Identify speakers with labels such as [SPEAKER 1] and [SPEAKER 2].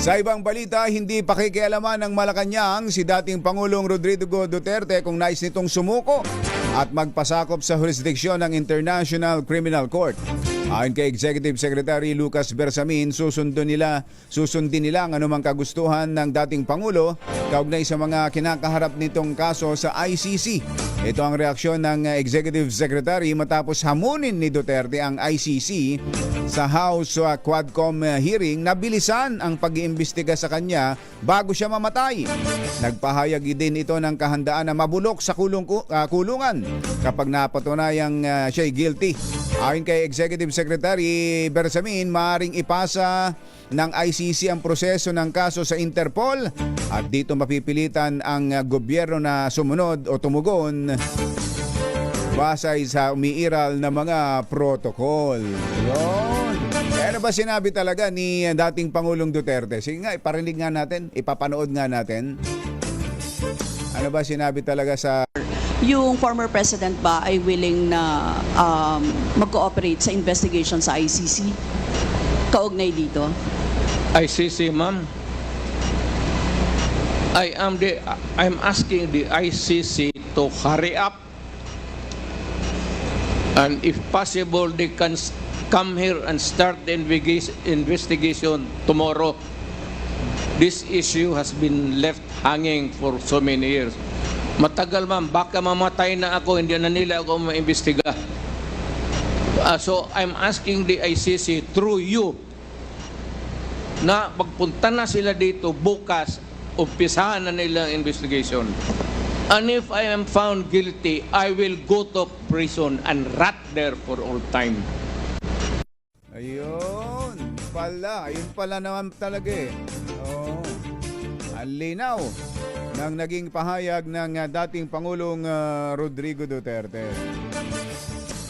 [SPEAKER 1] Sa ibang balita, hindi pakikialaman ng Malacanang si dating Pangulong Rodrigo Duterte kung nais nitong sumuko at magpasakop sa jurisdiksyon ng International Criminal Court. Ayon kay Executive Secretary Lucas Bersamin, susundin nila ang anumang kagustuhan ng dating Pangulo kaugnay sa mga kinakaharap nitong kaso sa ICC. Ito ang reaksyon ng Executive Secretary matapos hamunin ni Duterte ang ICC sa House Quadcom hearing na bilisan ang pag-iimbestiga sa kanya bago siya mamatay. Nagpahayag din ito ng kahandaan na mabulok sa kulungan kapag napatunayang siya'y guilty. Ayon kay Executive Secretary Bersamin, maaaring ipasa ng ICC ang proseso ng kaso sa Interpol at dito mapipilitan ang gobyerno na sumunod o tumugon basay sa umiiral na mga protokol. Yun. Ano ba sinabi talaga ni dating Pangulong Duterte? Sige nga, iparinig nga natin, ipapanood nga natin. Ano ba sinabi talaga sa...
[SPEAKER 2] Yung former president ba ay willing na mag-cooperate sa investigation sa ICC? Kaugnay dito?
[SPEAKER 3] ICC, ma'am. I'm asking the ICC to hurry up, and if possible they can come here and start the investigation tomorrow. This issue has been left hanging for so many years. Matagal, ma'am, baka mamatay na ako, hindi na nila ako maimbestiga. So I'm asking the ICC through you na pagpunta na sila dito bukas, umpisahan na nila ang investigation. And if I am found guilty, I will go to prison and rot there for all time.
[SPEAKER 1] Ayun pala naman talaga eh. Oh, ang linaw ng naging pahayag ng dating Pangulong Rodrigo Duterte.